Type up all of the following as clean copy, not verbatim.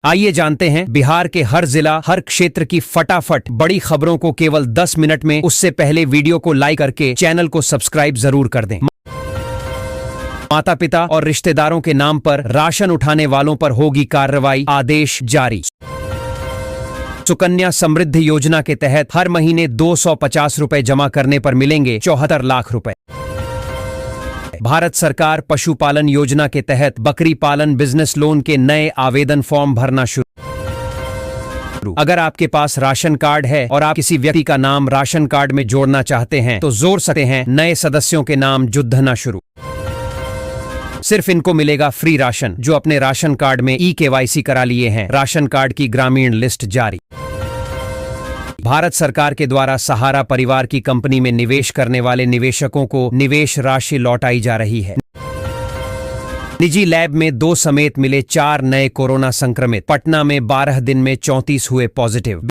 आइए जानते हैं बिहार के हर जिला, हर क्षेत्र की फटाफट बड़ी खबरों को केवल 10 मिनट में। उससे पहले वीडियो को लाइक करके चैनल को सब्सक्राइब जरूर कर दें। माता पिता और रिश्तेदारों के नाम पर राशन उठाने वालों पर होगी कार्रवाई, आदेश जारी। सुकन्या समृद्धि योजना के तहत हर महीने 250 रुपए जमा करने पर मिलेंगे 74 लाख रुपए। भारत सरकार पशुपालन योजना के तहत बकरी पालन बिजनेस लोन के नए आवेदन फॉर्म भरना शुरू। अगर आपके पास राशन कार्ड है और आप किसी व्यक्ति का नाम राशन कार्ड में जोड़ना चाहते हैं तो जोड़ सकते हैं। नए सदस्यों के नाम जुड़ना शुरू। सिर्फ इनको मिलेगा फ्री राशन जो अपने राशन कार्ड में KYC करा लिए हैं। राशन कार्ड की ग्रामीण लिस्ट जारी। भारत सरकार के द्वारा सहारा परिवार की कंपनी में निवेश करने वाले निवेशकों को निवेश राशि लौटाई जा रही है। निजी लैब में 2 समेत मिले 4 नए कोरोना संक्रमित। पटना में 12 दिन में 34 हुए पॉजिटिव।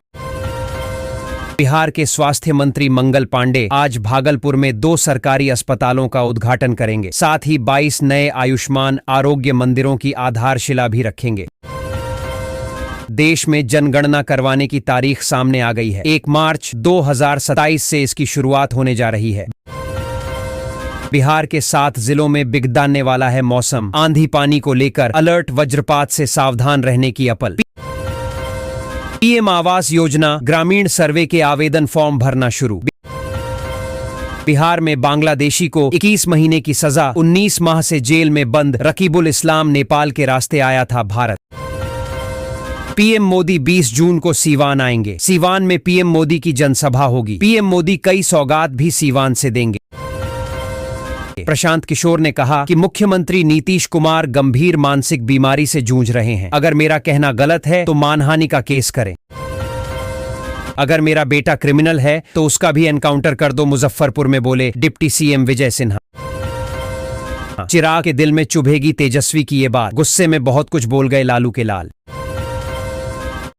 बिहार के स्वास्थ्य मंत्री मंगल पांडे आज भागलपुर में 2 सरकारी अस्पतालों का उद्घाटन करेंगे। साथ ही 22 नए आयुष्मान आरोग्य मंदिरों की आधारशिला भी रखेंगे। देश में जनगणना करवाने की तारीख सामने आ गई है। 1 मार्च 2027 से इसकी शुरुआत होने जा रही है। बिहार के 7 जिलों में बिगड़ने वाला है मौसम। आंधी पानी को लेकर अलर्ट, वज्रपात से सावधान रहने की अपील। पीएम आवास योजना ग्रामीण सर्वे के आवेदन फॉर्म भरना शुरू। बिहार में बांग्लादेशी को 21 महीने की सजा, 19 माह से जेल में बंद रकीबुल इस्लाम नेपाल के रास्ते आया था भारत। पीएम मोदी 20 जून को सीवान आएंगे। सीवान में पीएम मोदी की जनसभा होगी। पीएम मोदी कई सौगात भी सीवान से देंगे। प्रशांत किशोर ने कहा कि मुख्यमंत्री नीतीश कुमार गंभीर मानसिक बीमारी से जूझ रहे हैं। अगर मेरा कहना गलत है तो मानहानि का केस करें। अगर मेरा बेटा क्रिमिनल है तो उसका भी एनकाउंटर कर दो, मुजफ्फरपुर में बोले डिप्टी सीएम विजय सिन्हा। चिराग के दिल में चुभेगी तेजस्वी की ये बात। गुस्से में बहुत कुछ बोल गए लालू के लाल।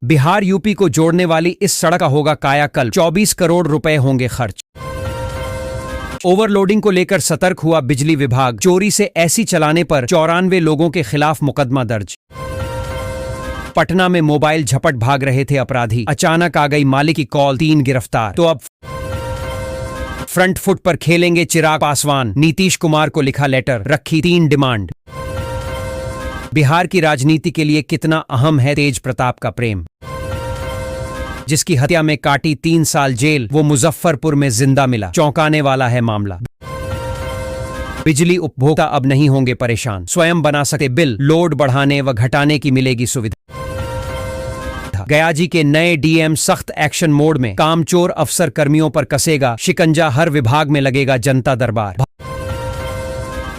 बिहार यूपी को जोड़ने वाली इस सड़क का होगा कायाकल्प। 24 करोड़ रुपए होंगे खर्च। ओवरलोडिंग को लेकर सतर्क हुआ बिजली विभाग। चोरी से ऐसी चलाने पर 94 लोगों के खिलाफ मुकदमा दर्ज। पटना में मोबाइल झपट भाग रहे थे अपराधी। अचानक आ गई मालिक की कॉल, 3 गिरफ्तार। तो अब फ्रंट फुट पर खेलेंगे चिराग पासवान। नीतीश कुमार को लिखा लेटर, रखी 3 डिमांड। बिहार की राजनीति के लिए कितना अहम है तेज प्रताप का प्रेम। जिसकी हत्या में काटी 3 साल जेल, वो मुजफ्फरपुर में जिंदा मिला। चौंकाने वाला है मामला। बिजली उपभोक्ता अब नहीं होंगे परेशान। स्वयं बना सकते बिल। लोड बढ़ाने व घटाने की मिलेगी सुविधा। गया जी के नए डीएम सख्त एक्शन मोड में। कामचोर अफसर कर्मियों पर कसेगा शिकंजा। हर विभाग में लगेगा जनता दरबार।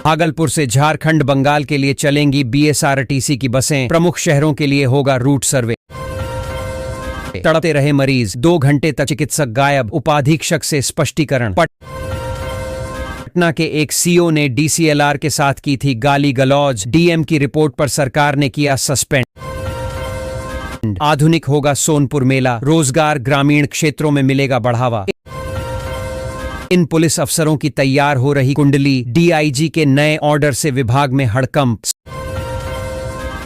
भागलपुर से झारखंड बंगाल के लिए चलेंगी BSRTC की बसें। प्रमुख शहरों के लिए होगा रूट सर्वे। तड़पते रहे मरीज, 2 घंटे तक चिकित्सक गायब। उपाधीक्षक से स्पष्टीकरण। पटना के एक सीओ ने DCLR के साथ की थी गाली गलौज। डीएम की रिपोर्ट पर सरकार ने किया सस्पेंड। आधुनिक होगा सोनपुर मेला। रोजगार ग्रामीण क्षेत्रों में मिलेगा बढ़ावा। इन पुलिस अफसरों की तैयार हो रही कुंडली। DIG के नए ऑर्डर से विभाग में हड़कंप।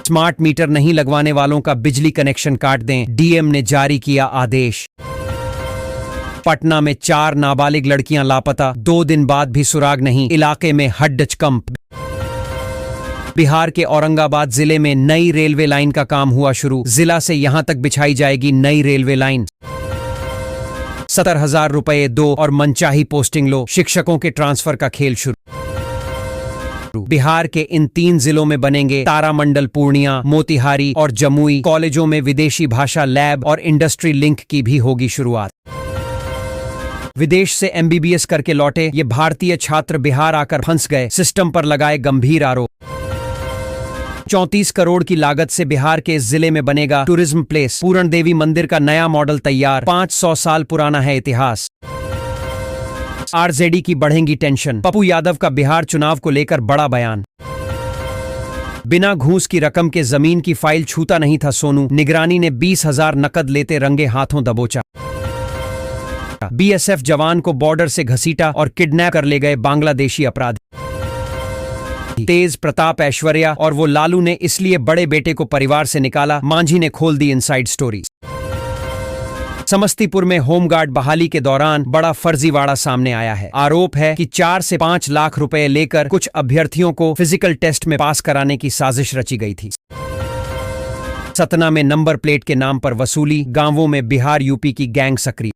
स्मार्ट मीटर नहीं लगवाने वालों का बिजली कनेक्शन काट दें, डीएम ने जारी किया आदेश। पटना में 4 नाबालिग लड़कियां लापता, 2 दिन बाद भी सुराग नहीं। इलाके में हड्डचकंप। बिहार के औरंगाबाद जिले में नई रेलवे लाइन का काम हुआ शुरू। जिला से यहां तक बिछाई जाएगी नई रेलवे लाइन। 70,000 रुपए दो और मनचाही पोस्टिंग लो। शिक्षकों के ट्रांसफर का खेल शुरू। बिहार के इन 3 जिलों में बनेंगे तारामंडल, पूर्णिया, मोतिहारी और जमुई। कॉलेजों में विदेशी भाषा लैब और इंडस्ट्री लिंक की भी होगी शुरुआत। विदेश से MBBS करके लौटे ये भारतीय छात्र बिहार आकर फंस गए। सिस्टम पर लगाए गंभीर आरोप। 34 करोड़ की लागत से बिहार के इस जिले में बनेगा टूरिज्म प्लेस। पूरण देवी मंदिर का नया मॉडल तैयार। 500 साल पुराना है इतिहास। RJD की बढ़ेंगी टेंशन। पप्पू यादव का बिहार चुनाव को लेकर बड़ा बयान। बिना घूस की रकम के जमीन की फाइल छूता नहीं था सोनू। निगरानी ने 20,000 नकद लेते रंगे हाथों दबोचा। BSF जवान को बॉर्डर से घसीटा और किडनैप कर ले गए बांग्लादेशी अपराधी। तेज प्रताप ऐश्वर्या और वो लालू ने इसलिए बड़े बेटे को परिवार से निकाला, मांझी ने खोल दी इनसाइड स्टोरी। समस्तीपुर में होमगार्ड बहाली के दौरान बड़ा फर्जीवाड़ा सामने आया है। आरोप है कि 4 से 5 लाख रुपए लेकर कुछ अभ्यर्थियों को फिजिकल टेस्ट में पास कराने की साजिश रची गई थी। सतना में नंबर प्लेट के नाम पर वसूली, गांवों में बिहार यूपी की गैंग सक्रिय।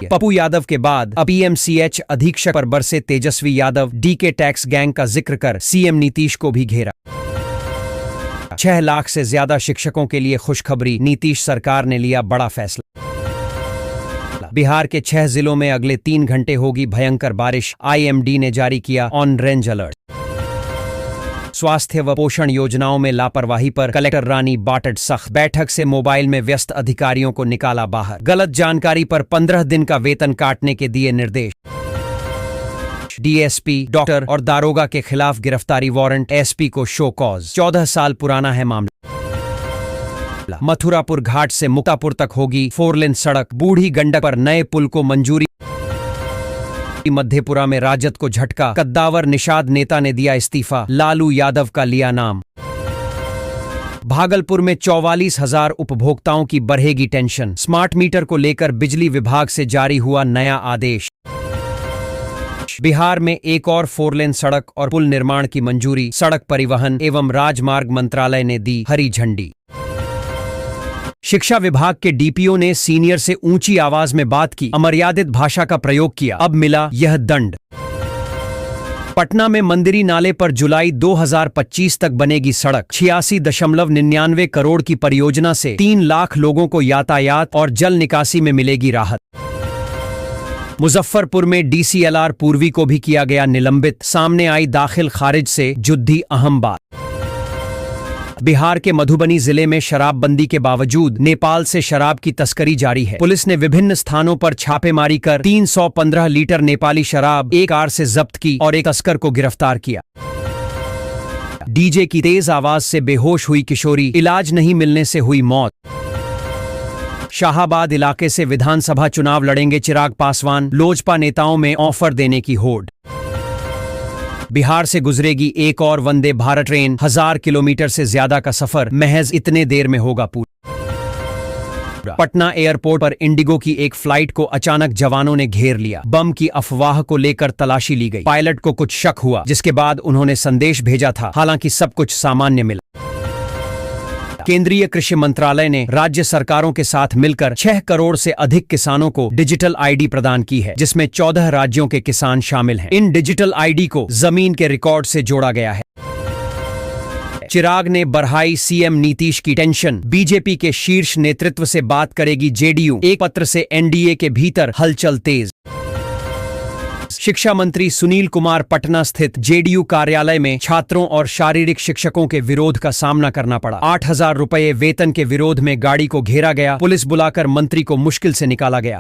पप्पू यादव के बाद अब पीएमसीएच अधीक्षक पर बरसे Tejashwi Yadav, DK tax gang का जिक्र कर सीएम नीतीश को भी घेरा। 6 लाख से ज्यादा शिक्षकों के लिए खुशखबरी, नीतीश सरकार ने लिया बड़ा फैसला। बिहार के 6 जिलों में अगले 3 घंटे होगी भयंकर बारिश, आईएमडी ने जारी किया ऑरेंज अलर्ट। स्वास्थ्य व पोषण योजनाओं में लापरवाही पर कलेक्टर रानी बाटड सख्त, बैठक से मोबाइल में व्यस्त अधिकारियों को निकाला बाहर। गलत जानकारी पर 15 दिन का वेतन काटने के दिए निर्देश। डीएसपी, डॉक्टर और दारोगा के खिलाफ गिरफ्तारी वारंट, एसपी को शो कॉज। 14 साल पुराना है मामला। मथुरापुर घाट से मुक्तापुर तक होगी 4 लेन सड़क, बूढ़ी गंडक पर नए पुल को मंजूरी। मधेपुरा में राजद को झटका, कद्दावर निषाद नेता ने दिया इस्तीफा, लालू यादव का लिया नाम। भागलपुर में 44,000 उपभोक्ताओं की बढ़ेगी टेंशन, स्मार्ट मीटर को लेकर बिजली विभाग से जारी हुआ नया आदेश। बिहार में एक और 4 लेन सड़क और पुल निर्माण की मंजूरी, सड़क परिवहन एवं राजमार्ग मंत्रालय ने दी हरी झंडी। शिक्षा विभाग के डीपीओ ने सीनियर से ऊंची आवाज में बात की, अमर्यादित भाषा का प्रयोग किया, अब मिला यह दंड। पटना में मंदिरी नाले पर जुलाई 2025 तक बनेगी सड़क, 86.99 करोड़ की परियोजना से 3 लाख लोगों को यातायात और जल निकासी में मिलेगी राहत। मुजफ्फरपुर में डीसीएलआर पूर्वी को भी किया गया निलंबित, सामने आई दाखिल खारिज से जुद्दी अहम बात। बिहार के मधुबनी जिले में शराबबंदी के बावजूद नेपाल से शराब की तस्करी जारी है। पुलिस ने विभिन्न स्थानों पर छापेमारी कर 315 लीटर नेपाली शराब एक कार से जब्त की और एक तस्कर को गिरफ्तार किया। डीजे की तेज आवाज से बेहोश हुई किशोरी, इलाज नहीं मिलने से हुई मौत। शाहाबाद इलाके से विधानसभा चुनाव लड़ेंगे चिराग पासवान, लोजपा नेताओं में ऑफर देने की होड़। बिहार से गुजरेगी एक और वंदे भारत ट्रेन, 1000 किलोमीटर से ज्यादा का सफर महज इतने देर में होगा पूरा। पटना एयरपोर्ट पर इंडिगो की एक फ्लाइट को अचानक जवानों ने घेर लिया, बम की अफवाह को लेकर तलाशी ली गई। पायलट को कुछ शक हुआ, जिसके बाद उन्होंने संदेश भेजा था, हालांकि सब कुछ सामान्य मिला। केंद्रीय कृषि मंत्रालय ने राज्य सरकारों के साथ मिलकर 6 करोड़ से अधिक किसानों को डिजिटल आईडी प्रदान की है, जिसमें 14 राज्यों के किसान शामिल हैं। इन डिजिटल आईडी को जमीन के रिकॉर्ड से जोड़ा गया है। चिराग ने बढ़ाई सीएम नीतीश की टेंशन, बीजेपी के शीर्ष नेतृत्व से बात करेगी जेडीयू, एक पत्र से एनडीए के भीतर हलचल तेज। शिक्षा मंत्री सुनील कुमार पटना स्थित जेडीयू कार्यालय में छात्रों और शारीरिक शिक्षकों के विरोध का सामना करना पड़ा। 8,000 रुपये वेतन के विरोध में गाड़ी को घेरा गया, पुलिस बुलाकर मंत्री को मुश्किल से निकाला गया।